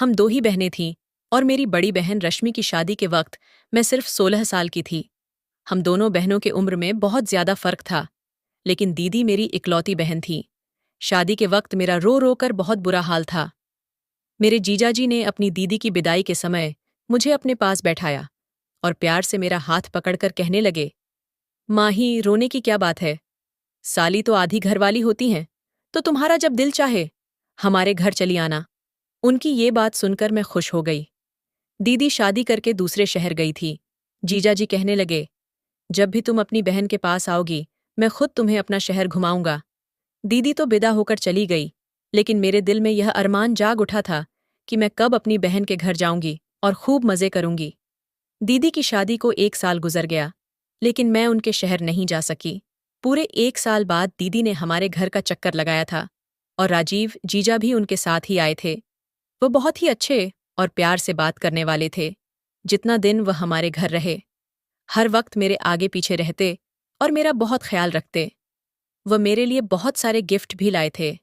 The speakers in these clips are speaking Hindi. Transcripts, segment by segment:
हम दो ही बहनें थीं और मेरी बड़ी बहन रश्मि की शादी के वक्त मैं सिर्फ 16 साल की थी। हम दोनों बहनों के उम्र में बहुत ज्यादा फर्क था, लेकिन दीदी मेरी इकलौती बहन थी। शादी के वक्त मेरा रो रो कर बहुत बुरा हाल था। मेरे जीजाजी ने अपनी दीदी की विदाई के समय मुझे अपने पास बैठाया और प्यार से मेरा हाथ पकड़कर कहने लगे, माही, रोने की क्या बात है? साली तो आधी घरवाली होती हैं, तो तुम्हारा जब दिल चाहे हमारे घर चली आना। उनकी ये बात सुनकर मैं खुश हो गई। दीदी शादी करके दूसरे शहर गई थी। जीजाजी कहने लगे, जब भी तुम अपनी बहन के पास आओगी मैं खुद तुम्हें अपना शहर घुमाऊंगा। दीदी तो विदा होकर चली गई, लेकिन मेरे दिल में यह अरमान जाग उठा था कि मैं कब अपनी बहन के घर जाऊंगी और खूब मजे करूंगी। दीदी की शादी को 1 साल गुजर गया, लेकिन मैं उनके शहर नहीं जा सकी। पूरे 1 साल बाद दीदी ने हमारे घर का चक्कर लगाया था और राजीव जीजा भी उनके साथ ही आए थे। वो बहुत ही अच्छे और प्यार से बात करने वाले थे। जितना दिन वह हमारे घर रहे, हर वक्त मेरे आगे पीछे रहते और मेरा बहुत ख्याल रखते। वह मेरे लिए बहुत सारे गिफ्ट भी लाए थे।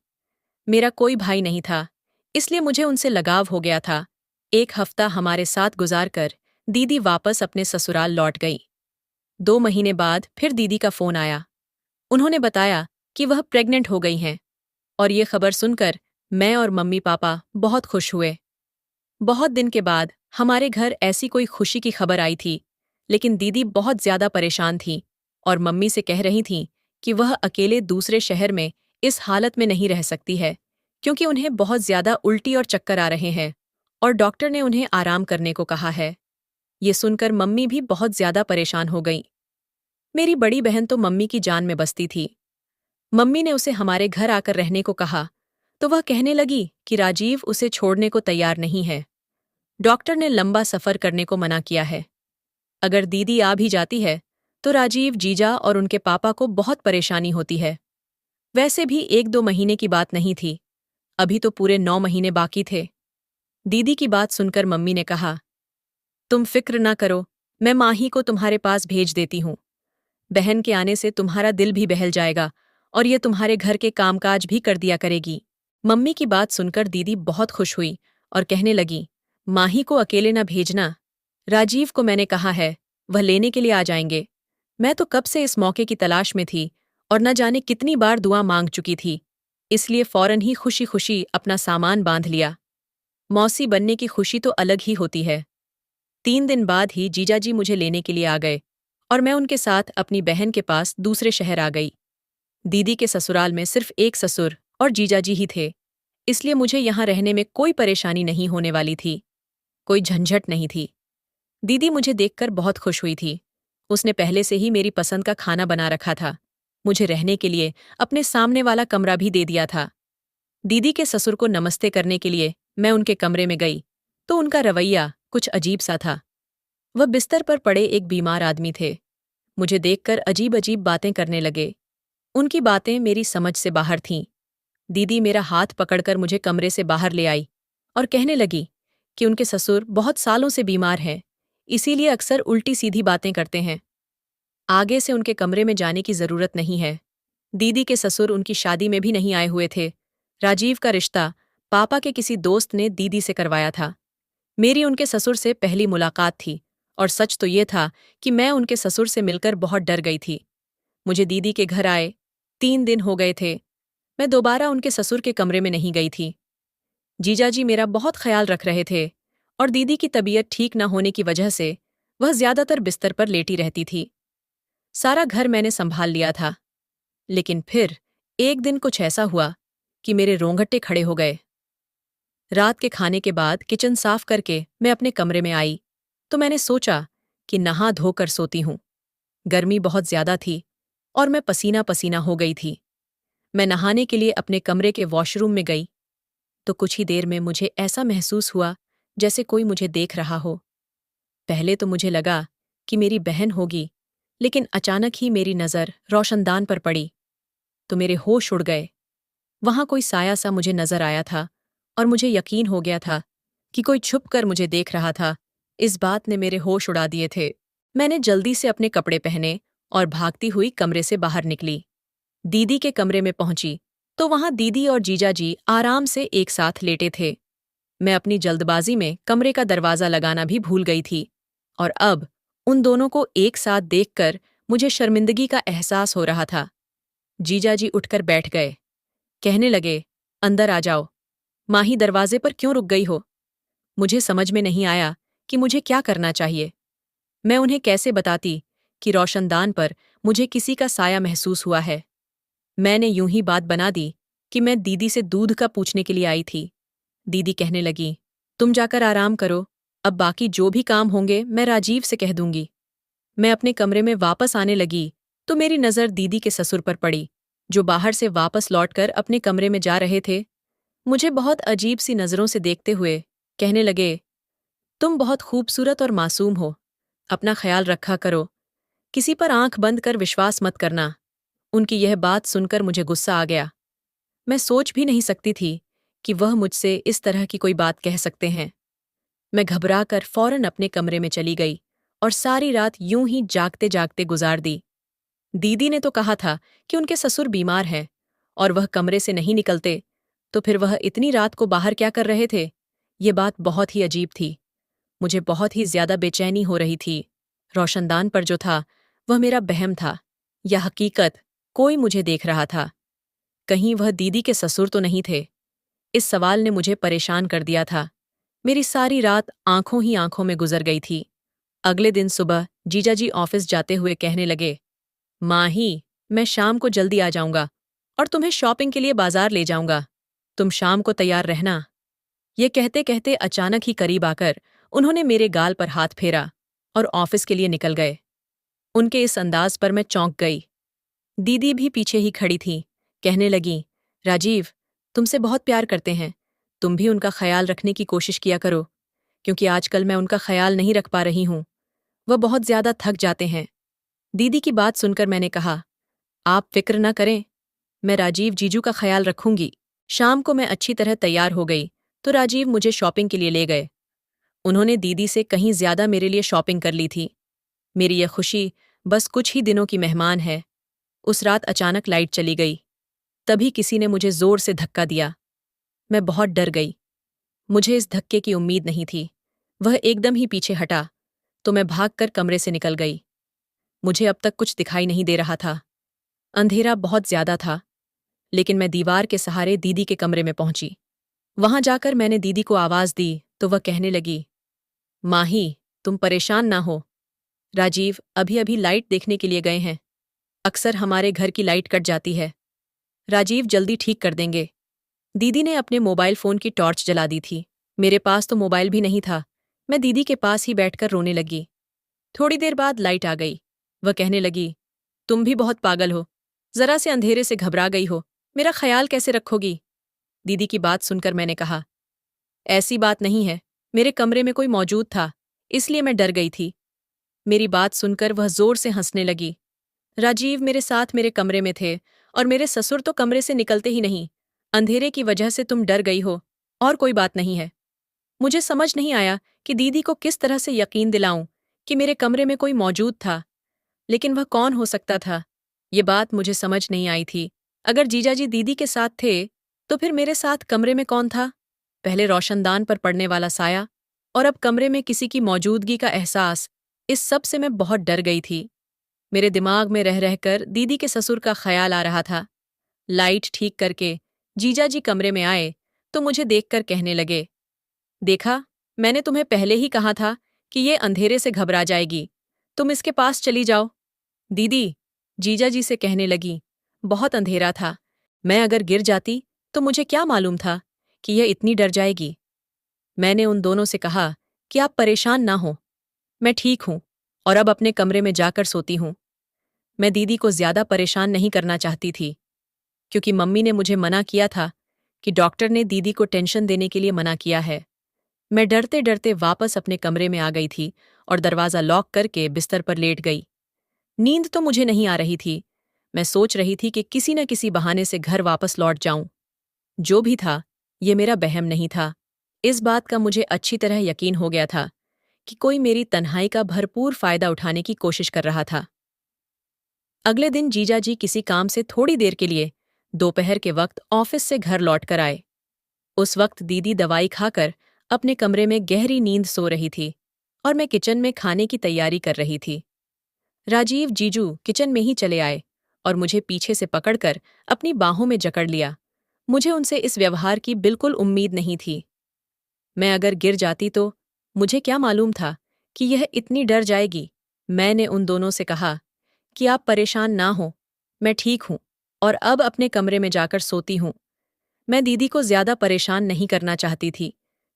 मेरा कोई भाई नहीं था, इसलिए मुझे उनसे लगाव हो गया था। एक हफ्ता हमारे साथ गुजार कर दीदी वापस अपने ससुराल लौट गई। 2 महीने बाद फिर दीदी का फोन आया। उन्होंने बताया कि वह प्रेग्नेंट हो गई हैं, और ये खबर सुनकर मैं और मम्मी पापा बहुत खुश हुए। बहुत दिन के बाद हमारे घर ऐसी कोई खुशी की खबर आई थी, लेकिन दीदी बहुत ज्यादा परेशान थी और मम्मी से कह रही थीं कि वह अकेले दूसरे शहर में इस हालत में नहीं रह सकती है, क्योंकि उन्हें बहुत ज्यादा उल्टी और चक्कर आ रहे हैं और डॉक्टर ने उन्हें आराम करने को कहा है। ये सुनकर मम्मी भी बहुत ज्यादा परेशान हो गई। मेरी बड़ी बहन तो मम्मी की जान में बसती थी। मम्मी ने उसे हमारे घर आकर रहने को कहा, तो वह कहने लगी कि राजीव उसे छोड़ने को तैयार नहीं है। डॉक्टर ने लंबा सफर करने को मना किया है। अगर दीदी आ भी जाती है तो राजीव जीजा और उनके पापा को बहुत परेशानी होती है। वैसे भी 1-2 महीने की बात नहीं थी, अभी तो पूरे 9 महीने बाकी थे। दीदी की बात सुनकर मम्मी ने कहा, तुम फिक्र ना करो, मैं माही को तुम्हारे पास भेज देती हूँ। बहन के आने से तुम्हारा दिल भी बहल जाएगा और ये तुम्हारे घर के कामकाज भी कर दिया करेगी। मम्मी की बात सुनकर दीदी बहुत खुश हुई और कहने लगी, माही को अकेले न भेजना। राजीव को मैंने कहा है, वह लेने के लिए आ जाएंगे। मैं तो कब से इस मौके की तलाश में थी और न जाने कितनी बार दुआ मांग चुकी थी, इसलिए फौरन ही खुशी खुशी अपना सामान बांध लिया। मौसी बनने की खुशी तो अलग ही होती है। 3 दिन बाद ही जीजाजी मुझे लेने के लिए आ गए और मैं उनके साथ अपनी बहन के पास दूसरे शहर आ गई। दीदी के ससुराल में सिर्फ एक ससुर और जीजाजी ही थे, इसलिए मुझे यहाँ रहने में कोई परेशानी नहीं होने वाली थी, कोई झंझट नहीं थी। दीदी मुझे देखकर बहुत खुश हुई थी। उसने पहले से ही मेरी पसंद का खाना बना रखा था। मुझे रहने के लिए अपने सामने वाला कमरा भी दे दिया था। दीदी के ससुर को नमस्ते करने के लिए मैं उनके कमरे में गई, तो उनका रवैया कुछ अजीब सा था। वह बिस्तर पर पड़े एक बीमार आदमी थे। मुझे देखकर अजीब अजीब बातें करने लगे। उनकी बातें मेरी समझ से बाहर थीं। दीदी मेरा हाथ पकड़कर मुझे कमरे से बाहर ले आई और कहने लगी कि उनके ससुर बहुत सालों से बीमार हैं, इसीलिए अक्सर उल्टी सीधी बातें करते हैं। आगे से उनके कमरे में जाने की जरूरत नहीं है। दीदी के ससुर उनकी शादी में भी नहीं आए हुए थे। राजीव का रिश्ता पापा के किसी दोस्त ने दीदी से करवाया था। मेरी उनके ससुर से पहली मुलाकात थी और सच तो ये था कि मैं उनके ससुर से मिलकर बहुत डर गई थी। मुझे दीदी के घर आए 3 दिन हो गए थे। मैं दोबारा उनके ससुर के कमरे में नहीं गई थी। जीजाजी मेरा बहुत ख्याल रख रहे थे और दीदी की तबीयत ठीक न होने की वजह से वह ज्यादातर बिस्तर पर लेटी रहती थी। सारा घर मैंने संभाल लिया था, लेकिन फिर एक दिन कुछ ऐसा हुआ कि मेरे रोंगटे खड़े हो गए। रात के खाने के बाद किचन साफ करके मैं अपने कमरे में आई, तो मैंने सोचा कि नहा धोकर सोती हूँ। गर्मी बहुत ज्यादा थी और मैं पसीना पसीना हो गई थी। मैं नहाने के लिए अपने कमरे के वॉशरूम में गई, तो कुछ ही देर में मुझे ऐसा महसूस हुआ जैसे कोई मुझे देख रहा हो। पहले तो मुझे लगा कि मेरी बहन होगी, लेकिन अचानक ही मेरी नज़र रोशनदान पर पड़ी तो मेरे होश उड़ गए। वहां कोई साया सा मुझे नजर आया था और मुझे यकीन हो गया था कि कोई छुप कर मुझे देख रहा था। इस बात ने मेरे होश उड़ा दिए थे। मैंने जल्दी से अपने कपड़े पहने और भागती हुई कमरे से बाहर निकली। दीदी के कमरे में पहुंची तो वहां दीदी और जीजाजी आराम से एक साथ लेटे थे। मैं अपनी जल्दबाजी में कमरे का दरवाज़ा लगाना भी भूल गई थी और अब उन दोनों को एक साथ देखकर मुझे शर्मिंदगी का एहसास हो रहा था। जीजाजी उठकर बैठ गए। कहने लगे, अंदर आ जाओ। माही दरवाजे पर क्यों रुक गई हो? मुझे समझ में नहीं आया कि मुझे क्या करना चाहिए। मैं उन्हें कैसे बताती कि रोशनदान पर मुझे किसी का साया महसूस हुआ है। मैंने यूं ही बात बना दी कि मैं दीदी से दूध का पूछने के लिए आई थी। दीदी कहने लगी, तुम जाकर आराम करो, अब बाकी जो भी काम होंगे मैं राजीव से कह दूंगी। मैं अपने कमरे में वापस आने लगी तो मेरी नज़र दीदी के ससुर पर पड़ी, जो बाहर से वापस लौटकर अपने कमरे में जा रहे थे। मुझे बहुत अजीब सी नज़रों से देखते हुए कहने लगे, तुम बहुत खूबसूरत और मासूम हो, अपना ख्याल रखा करो, किसी पर आंख बंद कर विश्वास मत करना। उनकी यह बात सुनकर मुझे गुस्सा आ गया। मैं सोच भी नहीं सकती थी कि वह मुझसे इस तरह की कोई बात कह सकते हैं। मैं घबराकर फौरन अपने कमरे में चली गई और सारी रात यूं ही जागते जागते गुजार दी। दीदी ने तो कहा था कि उनके ससुर बीमार हैं और वह कमरे से नहीं निकलते, तो फिर वह इतनी रात को बाहर क्या कर रहे थे? ये बात बहुत ही अजीब थी। मुझे बहुत ही ज्यादा बेचैनी हो रही थी। रोशनदान पर जो था वह मेरा वहम था या हकीकत? कोई मुझे देख रहा था। कहीं वह दीदी के ससुर तो नहीं थे? इस सवाल ने मुझे परेशान कर दिया था। मेरी सारी रात आंखों ही आंखों में गुजर गई थी। अगले दिन सुबह जीजाजी ऑफिस जाते हुए कहने लगे, माही, मैं शाम को जल्दी आ जाऊंगा और तुम्हें शॉपिंग के लिए बाजार ले जाऊंगा। तुम शाम को तैयार रहना। ये कहते कहते अचानक ही करीब आकर उन्होंने मेरे गाल पर हाथ फेरा और ऑफिस के लिए निकल गए। उनके इस अंदाज पर मैं चौंक गई। दीदी भी पीछे ही खड़ी थी। कहने लगी, राजीव, तुमसे बहुत प्यार करते हैं, तुम भी उनका ख्याल रखने की कोशिश किया करो, क्योंकि आजकल मैं उनका ख्याल नहीं रख पा रही हूँ। वह बहुत ज्यादा थक जाते हैं। दीदी की बात सुनकर मैंने कहा, आप फिक्र न करें, मैं राजीव जीजू का ख्याल रखूंगी। शाम को मैं अच्छी तरह तैयार हो गई तो राजीव मुझे शॉपिंग के लिए ले गए। उन्होंने दीदी से कहीं ज्यादा मेरे लिए शॉपिंग कर ली थी। मेरी यह खुशी बस कुछ ही दिनों की मेहमान है। उस रात अचानक लाइट चली गई। तभी किसी ने मुझे जोर से धक्का दिया। मैं बहुत डर गई। मुझे इस धक्के की उम्मीद नहीं थी। वह एकदम ही पीछे हटा तो मैं भागकर कमरे से निकल गई। मुझे अब तक कुछ दिखाई नहीं दे रहा था। अंधेरा बहुत ज्यादा था, लेकिन मैं दीवार के सहारे दीदी के कमरे में पहुंची। वहां जाकर मैंने दीदी को आवाज दी तो वह कहने लगी, माही, तुम परेशान ना हो। राजीव अभी अभी लाइट देखने के लिए गए हैं। अक्सर हमारे घर की लाइट कट जाती है। राजीव जल्दी ठीक कर देंगे। दीदी ने अपने मोबाइल फोन की टॉर्च जला दी थी। मेरे पास तो मोबाइल भी नहीं था। मैं दीदी के पास ही बैठकर रोने लगी। थोड़ी देर बाद लाइट आ गई। वह कहने लगी, तुम भी बहुत पागल हो, जरा से अंधेरे से घबरा गई हो, मेरा ख्याल कैसे रखोगी? दीदी की बात सुनकर मैंने कहा, ऐसी बात नहीं है, मेरे कमरे में कोई मौजूद था, इसलिए मैं डर गई थी। मेरी बात सुनकर वह जोर से हंसने लगी। राजीव मेरे साथ मेरे कमरे में थे और मेरे ससुर तो कमरे से निकलते ही नहीं। अंधेरे की वजह से तुम डर गई हो, और कोई बात नहीं है। मुझे समझ नहीं आया कि दीदी को किस तरह से यकीन दिलाऊं कि मेरे कमरे में कोई मौजूद था, लेकिन वह कौन हो सकता था? ये बात मुझे समझ नहीं आई थी। अगर जीजाजी दीदी के साथ थे, तो फिर मेरे साथ कमरे में कौन था? पहले रोशनदान पर पड़ने वाला साया और अब कमरे में किसी की मौजूदगी का एहसास। इस सब से मैं बहुत डर गई थी। मेरे दिमाग में रह रहकर दीदी के ससुर का ख्याल आ रहा था। लाइट ठीक करके जीजाजी कमरे में आए तो मुझे देखकर कहने लगे, देखा, मैंने तुम्हें पहले ही कहा था कि ये अंधेरे से घबरा जाएगी, तुम इसके पास चली जाओ। दीदी, जीजाजी से कहने लगी, बहुत अंधेरा था, मैं अगर गिर जाती तो मुझे क्या मालूम था कि यह इतनी डर जाएगी। मैंने उन दोनों से कहा कि आप परेशान ना हो, मैं ठीक हूं और अब अपने कमरे में जाकर सोती हूं। मैं दीदी को ज्यादा परेशान नहीं करना चाहती थी, क्योंकि मम्मी ने मुझे मना किया था कि डॉक्टर ने दीदी को टेंशन देने के लिए मना किया है। मैं डरते डरते वापस अपने कमरे में आ गई थी और दरवाज़ा लॉक करके बिस्तर पर लेट गई। नींद तो मुझे नहीं आ रही थी। मैं सोच रही थी कि किसी न किसी बहाने से घर वापस लौट जाऊं। जो भी था, ये मेरा वहम नहीं था। इस बात का मुझे अच्छी तरह यकीन हो गया था कि कोई मेरी तन्हाई का भरपूर फायदा उठाने की कोशिश कर रहा था। अगले दिन जीजाजी किसी काम से थोड़ी देर के लिए दोपहर के वक्त ऑफिस से घर लौट कर आए। उस वक्त दीदी दवाई खाकर अपने कमरे में गहरी नींद सो रही थी और मैं किचन में खाने की तैयारी कर रही थी। राजीव जीजू किचन में ही चले आए और मुझे पीछे से पकड़कर अपनी बाहों में जकड़ लिया। मुझे उनसे इस व्यवहार की बिल्कुल उम्मीद नहीं थी। मैं अगर गिर जाती तो मुझे क्या मालूम था कि यह इतनी डर जाएगी। मैंने उन दोनों से कहा कि आप परेशान ना हो, मैं ठीक हूं और अब अपने कमरे में जाकर सोती हूं। मैं दीदी को ज्यादा परेशान नहीं करना चाहती थी,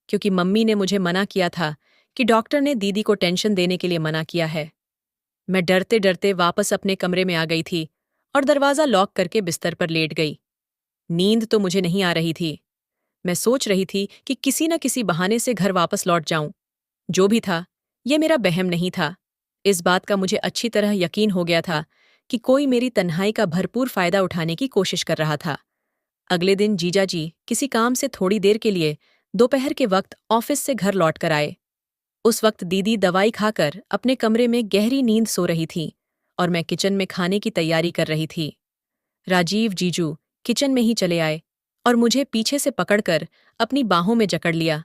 क्योंकि मम्मी ने मुझे मना किया था कि डॉक्टर ने दीदी को टेंशन देने के लिए मना किया है। मैं डरते डरते वापस अपने कमरे में आ गई थी और दरवाजा लॉक करके बिस्तर पर लेट गई। नींद तो मुझे नहीं आ रही थी। मैं सोच रही थी कि किसी न किसी बहाने से घर वापस लौट जाऊं। जो भी था, यह मेरा वहम नहीं था। इस बात का मुझे अच्छी तरह यकीन हो गया था कि कोई मेरी तन्हाई का भरपूर फायदा उठाने की कोशिश कर रहा था। अगले दिन जीजाजी किसी काम से थोड़ी देर के लिए दोपहर के वक्त ऑफिस से घर लौट कर आए। उस वक्त दीदी दवाई खाकर अपने कमरे में गहरी नींद सो रही थी और मैं किचन में खाने की तैयारी कर रही थी। राजीव जीजू किचन में ही चले आए और मुझे पीछे से पकड़कर अपनी बाहों में जकड़ लिया।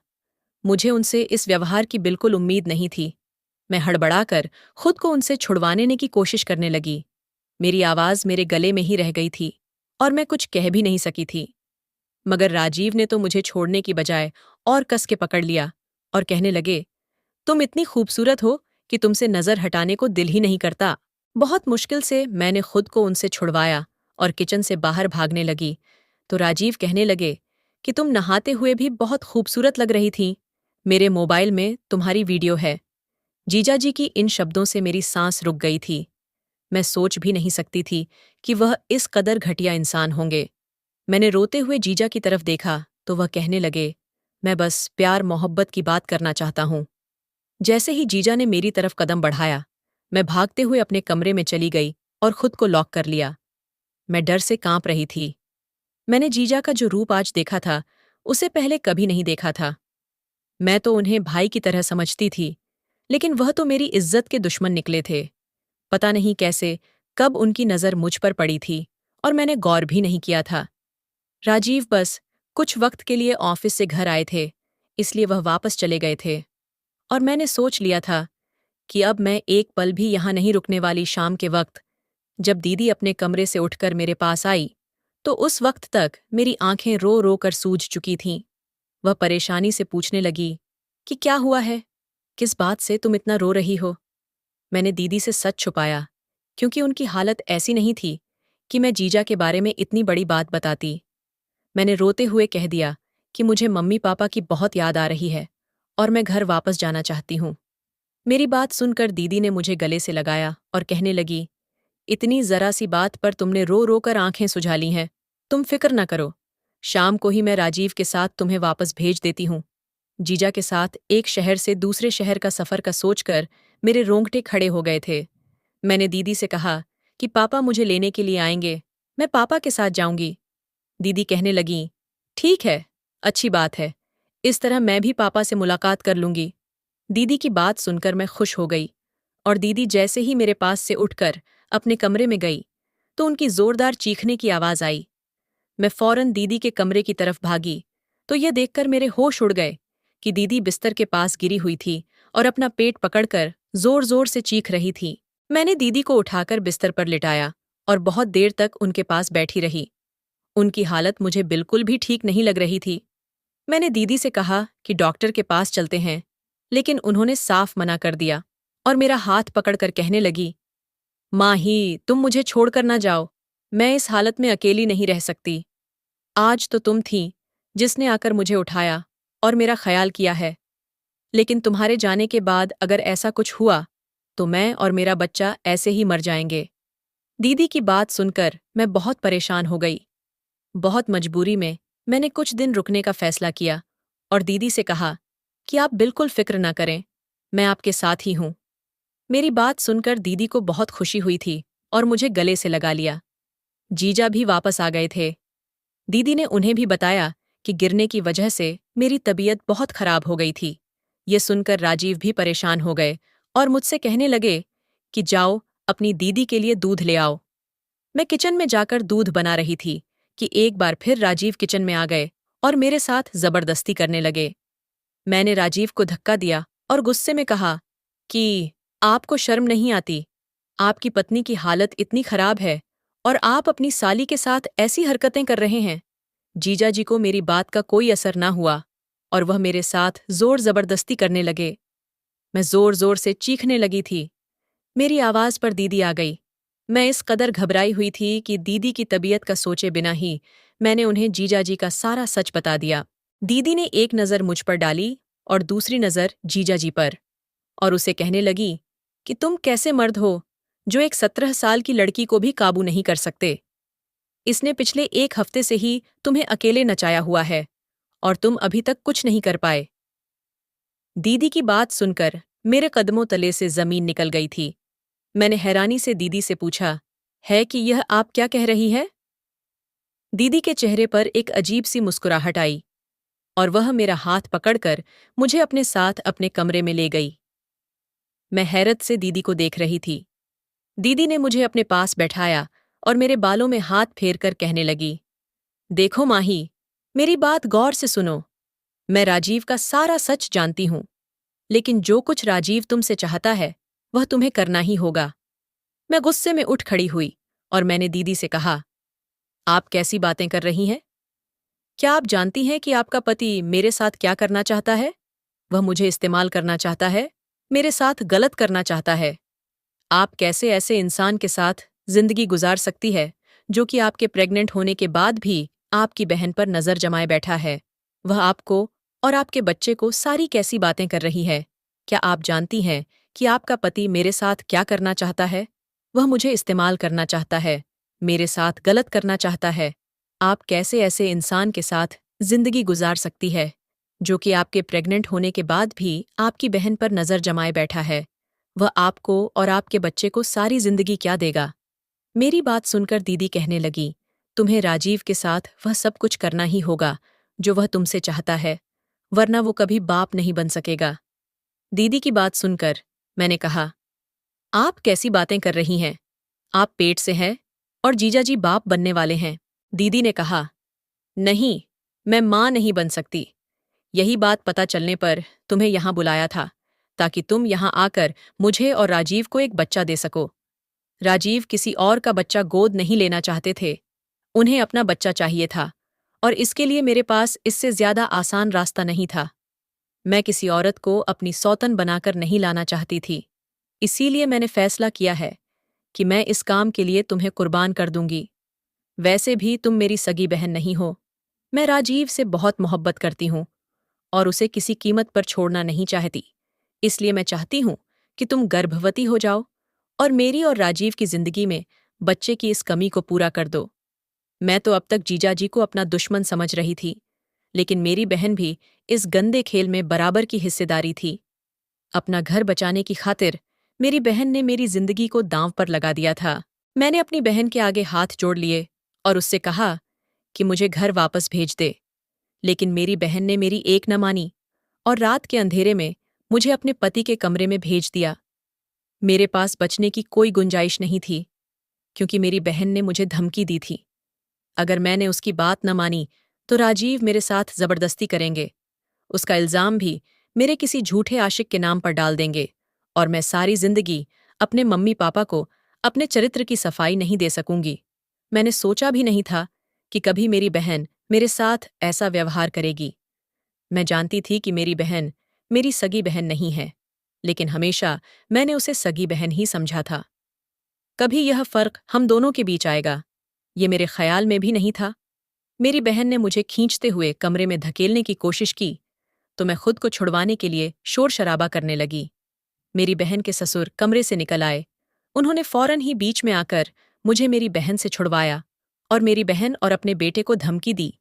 मुझे उनसे इस व्यवहार की बिल्कुल उम्मीद नहीं थी। मैं हड़बड़ाकर खुद को उनसे छुड़वाने की कोशिश करने लगी। मेरी आवाज मेरे गले में ही रह गई थी और मैं कुछ कह भी नहीं सकी थी। मगर राजीव ने तो मुझे छोड़ने की बजाय और कस के पकड़ लिया और कहने लगे, तुम इतनी खूबसूरत हो कि तुमसे नजर हटाने को दिल ही नहीं करता। बहुत मुश्किल से मैंने खुद को उनसे छुड़वाया और किचन से बाहर भागने लगी तो राजीव कहने लगे कि तुम नहाते हुए भी बहुत खूबसूरत लग रही थी। मेरे मोबाइल में तुम्हारी वीडियो है। जीजाजी की इन शब्दों से मेरी सांस रुक गई थी। मैं सोच भी नहीं सकती थी कि वह इस कदर घटिया इंसान होंगे। मैंने रोते हुए जीजा की तरफ देखा तो वह कहने लगे, मैं बस प्यार मोहब्बत की बात करना चाहता हूं। जैसे ही जीजा ने मेरी तरफ कदम बढ़ाया, मैं भागते हुए अपने कमरे में चली गई और खुद को लॉक कर लिया। मैं डर से कांप रही थी। मैंने जीजा का जो रूप आज देखा था, उसे पहले कभी नहीं देखा था। मैं तो उन्हें भाई की तरह समझती थी, लेकिन वह तो मेरी इज्जत के दुश्मन निकले थे। पता नहीं कैसे, कब उनकी नज़र मुझ पर पड़ी थी और मैंने गौर भी नहीं किया था। राजीव बस कुछ वक्त के लिए ऑफिस से घर आए थे, इसलिए वह वापस चले गए थे और मैंने सोच लिया था कि अब मैं एक पल भी यहाँ नहीं रुकने वाली। शाम के वक्त जब दीदी अपने कमरे से उठकर मेरे पास आई, तो उस वक्त तक मेरी आंखें रो रो कर सूज चुकी थीं। वह परेशानी से पूछने लगी कि क्या हुआ है, किस बात से तुम इतना रो रही हो। मैंने दीदी से सच छुपाया, क्योंकि उनकी हालत ऐसी नहीं थी कि मैं जीजा के बारे में इतनी बड़ी बात बताती। मैंने रोते हुए कह दिया कि मुझे मम्मी पापा की बहुत याद आ रही है और मैं घर वापस जाना चाहती हूँ। मेरी बात सुनकर दीदी ने मुझे गले से लगाया और कहने लगी, इतनी जरा सी बात पर तुमने रो रो कर आंखें सुझा ली हैं। तुम फिक्र न करो, शाम को ही मैं राजीव के साथ तुम्हें वापस भेज देती हूँ। जीजा के साथ एक शहर से दूसरे शहर का सफर का सोचकर मेरे रोंगटे खड़े हो गए थे। मैंने दीदी से कहा कि पापा मुझे लेने के लिए आएंगे, मैं पापा के साथ जाऊंगी। दीदी कहने लगीं, ठीक है, अच्छी बात है, इस तरह मैं भी पापा से मुलाकात कर लूंगी। दीदी की बात सुनकर मैं खुश हो गई और दीदी जैसे ही मेरे पास से उठकर अपने कमरे में गई तो उनकी जोरदार चीखने की आवाज आई। मैं फौरन दीदी के कमरे की तरफ भागी तो यह देखकर मेरे होश उड़ गए कि दीदी बिस्तर के पास गिरी हुई थी और अपना पेट पकड़कर जोर जोर से चीख रही थी। मैंने दीदी को उठाकर बिस्तर पर लिटाया और बहुत देर तक उनके पास बैठी रही। उनकी हालत मुझे बिल्कुल भी ठीक नहीं लग रही थी। मैंने दीदी से कहा कि डॉक्टर के पास चलते हैं, लेकिन उन्होंने साफ मना कर दिया और मेरा हाथ पकड़कर कहने लगी, माँ ही, तुम मुझे छोड़कर ना जाओ, मैं इस हालत में अकेली नहीं रह सकती। आज तो तुम थी जिसने आकर मुझे उठाया और मेरा ख्याल किया है, लेकिन तुम्हारे जाने के बाद अगर ऐसा कुछ हुआ तो मैं और मेरा बच्चा ऐसे ही मर जाएंगे। दीदी की बात सुनकर मैं बहुत परेशान हो गई। बहुत मजबूरी में मैंने कुछ दिन रुकने का फैसला किया और दीदी से कहा कि आप बिल्कुल फिक्र ना करें, मैं आपके साथ ही हूं। मेरी बात सुनकर दीदी को बहुत खुशी हुई थी और मुझे गले से लगा लिया। जीजा भी वापस आ गए थे। दीदी ने उन्हें भी बताया कि गिरने की वजह से मेरी तबीयत बहुत खराब हो गई थी। ये सुनकर राजीव भी परेशान हो गए और मुझसे कहने लगे कि जाओ अपनी दीदी के लिए दूध ले आओ। मैं किचन में जाकर दूध बना रही थी कि एक बार फिर राजीव किचन में आ गए और मेरे साथ जबरदस्ती करने लगे। मैंने राजीव को धक्का दिया और गुस्से में कहा कि आपको शर्म नहीं आती? आपकी पत्नी की हालत इतनी खराब है और आप अपनी साली के साथ ऐसी हरकतें कर रहे हैं। जीजा जी को मेरी बात का कोई असर ना हुआ और वह मेरे साथ जोर जबरदस्ती करने लगे। मैं जोर जोर से चीखने लगी थी। मेरी आवाज पर दीदी आ गई। मैं इस कदर घबराई हुई थी कि दीदी की तबीयत का सोचे बिना ही मैंने उन्हें जीजा जी का सारा सच बता दिया। दीदी ने एक नज़र मुझ पर डाली और दूसरी नज़र जीजा जी पर, और उसे कहने लगी कि तुम कैसे मर्द हो जो एक 17 साल की लड़की को भी काबू नहीं कर सकते। इसने पिछले एक हफ्ते से ही तुम्हें अकेले नचाया हुआ है और तुम अभी तक कुछ नहीं कर पाए। दीदी की बात सुनकर मेरे कदमों तले से जमीन निकल गई थी। मैंने हैरानी से दीदी से पूछा, है कि यह आप क्या कह रही है? दीदी के चेहरे पर एक अजीब सी मुस्कुराहट आई और वह मेरा हाथ पकड़कर मुझे अपने साथ अपने कमरे में ले गई। मैं हैरत से दीदी को देख रही थी। दीदी ने मुझे अपने पास बैठाया और मेरे बालों में हाथ फेरकर कहने लगी, देखो माही, मेरी बात गौर से सुनो। मैं राजीव का सारा सच जानती हूं, लेकिन जो कुछ राजीव तुमसे चाहता है वह तुम्हें करना ही होगा। मैं गुस्से में उठ खड़ी हुई और मैंने दीदी से कहा, आप कैसी बातें कर रही हैं? क्या आप जानती हैं कि आपका पति मेरे साथ क्या करना चाहता है? वह मुझे इस्तेमाल करना चाहता है, मेरे साथ गलत करना चाहता है। आप कैसे ऐसे इंसान के साथ जिंदगी गुजार सकती है जो कि आपके प्रेग्नेंट होने के बाद भी आपकी बहन पर नजर जमाए बैठा है? वह आपको और आपके बच्चे को सारी कैसी बातें कर रही है? क्या आप जानती हैं कि आपका पति मेरे साथ क्या करना चाहता है? वह मुझे इस्तेमाल करना चाहता है, मेरे साथ गलत करना चाहता है। आप कैसे ऐसे इंसान के साथ जिंदगी गुजार सकती है जो कि आपके प्रेग्नेंट होने के बाद भी आपकी बहन पर नजर जमाए बैठा है? वह आपको और आपके बच्चे को सारी जिंदगी क्या देगा? मेरी बात सुनकर दीदी कहने लगी, तुम्हें राजीव के साथ वह सब कुछ करना ही होगा जो वह तुमसे चाहता है, वरना वो कभी बाप नहीं बन सकेगा। दीदी की बात सुनकर मैंने कहा, आप कैसी बातें कर रही हैं? आप पेट से हैं और जीजाजी बाप बनने वाले हैं। दीदी ने कहा, नहीं, मैं मां नहीं बन सकती। यही बात पता चलने पर तुम्हें यहां बुलाया था, ताकि तुम यहां आकर मुझे और राजीव को एक बच्चा दे सको। राजीव किसी और का बच्चा गोद नहीं लेना चाहते थे, उन्हें अपना बच्चा चाहिए था, और इसके लिए मेरे पास इससे ज्यादा आसान रास्ता नहीं था। मैं किसी औरत को अपनी सौतन बनाकर नहीं लाना चाहती थी, इसीलिए मैंने फैसला किया है कि मैं इस काम के लिए तुम्हें कुर्बान कर दूंगी। वैसे भी तुम मेरी सगी बहन नहीं हो। मैं राजीव से बहुत मोहब्बत करती हूँ और उसे किसी कीमत पर छोड़ना नहीं चाहती। इसलिए मैं चाहती हूँ कि तुम गर्भवती हो जाओ और मेरी और राजीव की जिंदगी में बच्चे की इस कमी को पूरा कर दो। मैं तो अब तक जीजाजी को अपना दुश्मन समझ रही थी, लेकिन मेरी बहन भी इस गंदे खेल में बराबर की हिस्सेदारी थी। अपना घर बचाने की खातिर मेरी बहन ने मेरी जिंदगी को दांव पर लगा दिया था। मैंने अपनी बहन के आगे हाथ जोड़ लिए और उससे कहा कि मुझे घर वापस भेज दे, लेकिन मेरी बहन ने मेरी एक न मानी और रात के अंधेरे में मुझे अपने पति के कमरे में भेज दिया। मेरे पास बचने की कोई गुंजाइश नहीं थी, क्योंकि मेरी बहन ने मुझे धमकी दी थी, अगर मैंने उसकी बात न मानी तो राजीव मेरे साथ जबरदस्ती करेंगे। उसका इल्जाम भी मेरे किसी झूठे आशिक के नाम पर डाल देंगे और मैं सारी जिंदगी अपने मम्मी पापा को अपने चरित्र की सफाई नहीं दे सकूंगी। मैंने सोचा भी नहीं था कि कभी मेरी बहन मेरे साथ ऐसा व्यवहार करेगी। मैं जानती थी कि मेरी बहन मेरी सगी बहन नहीं है, लेकिन हमेशा मैंने उसे सगी बहन ही समझा था। कभी यह फर्क हम दोनों के बीच आएगा, ये मेरे ख्याल में भी नहीं था। मेरी बहन ने मुझे खींचते हुए कमरे में धकेलने की कोशिश की तो मैं खुद को छुड़वाने के लिए शोर शराबा करने लगी। मेरी बहन के ससुर कमरे से निकल आए। उन्होंने फौरन ही बीच में आकर मुझे मेरी बहन से छुड़वाया और मेरी बहन और अपने बेटे को धमकी दी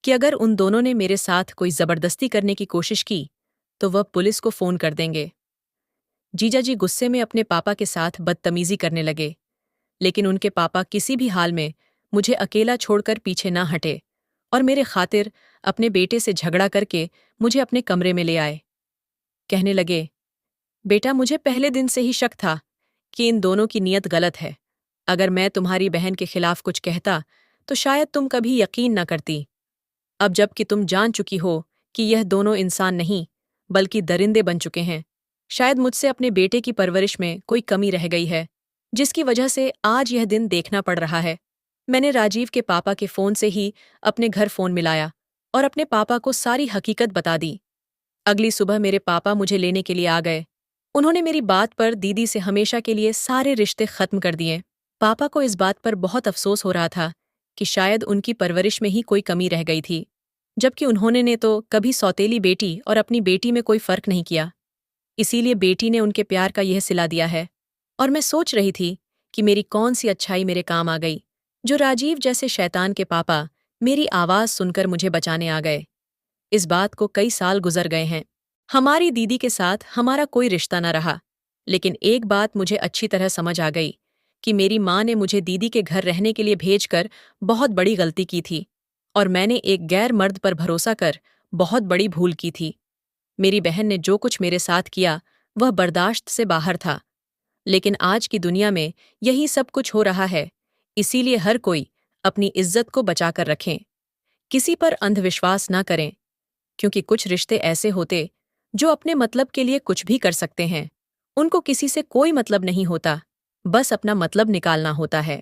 कि अगर उन दोनों ने मेरे साथ कोई जबरदस्ती करने की कोशिश की तो वह पुलिस को फोन कर देंगे। जीजाजी गुस्से में अपने पापा के साथ बदतमीजी करने लगे, लेकिन उनके पापा किसी भी हाल में मुझे अकेला छोड़कर पीछे ना हटे और मेरे खातिर अपने बेटे से झगड़ा करके मुझे अपने कमरे में ले आए। कहने लगे, बेटा, मुझे पहले दिन से ही शक था कि इन दोनों की नीयत गलत है। अगर मैं तुम्हारी बहन के खिलाफ कुछ कहता तो शायद तुम कभी यकीन न करती। अब जबकि तुम जान चुकी हो कि यह दोनों इंसान नहीं बल्कि दरिंदे बन चुके हैं। शायद मुझसे अपने बेटे की परवरिश में कोई कमी रह गई है, जिसकी वजह से आज यह दिन देखना पड़ रहा है। मैंने राजीव के पापा के फ़ोन से ही अपने घर फ़ोन मिलाया और अपने पापा को सारी हकीकत बता दी। अगली सुबह मेरे पापा मुझे लेने के लिए आ गए। उन्होंने मेरी बात पर दीदी से हमेशा के लिए सारे रिश्ते खत्म कर दिए। पापा को इस बात पर बहुत अफसोस हो रहा था कि शायद उनकी परवरिश में ही कोई कमी रह गई थी, जबकि उन्होंने ने तो कभी सौतेली बेटी और अपनी बेटी में कोई फर्क नहीं किया। इसीलिए बेटी ने उनके प्यार का यह सिला दिया है। और मैं सोच रही थी कि मेरी कौन सी अच्छाई मेरे काम आ गई, जो राजीव जैसे शैतान के पापा मेरी आवाज़ सुनकर मुझे बचाने आ गए। इस बात को कई साल गुजर गए हैं। हमारी दीदी के साथ हमारा कोई रिश्ता न रहा, लेकिन एक बात मुझे अच्छी तरह समझ आ गई कि मेरी माँ ने मुझे दीदी के घर रहने के लिए भेजकर बहुत बड़ी गलती की थी और मैंने एक गैर मर्द पर भरोसा कर बहुत बड़ी भूल की थी। मेरी बहन ने जो कुछ मेरे साथ किया वह बर्दाश्त से बाहर था, लेकिन आज की दुनिया में यही सब कुछ हो रहा है। इसीलिए हर कोई अपनी इज्जत को बचाकर रखें, किसी पर अंधविश्वास न करें, क्योंकि कुछ रिश्ते ऐसे होते जो अपने मतलब के लिए कुछ भी कर सकते हैं। उनको किसी से कोई मतलब नहीं होता, बस अपना मतलब निकालना होता है।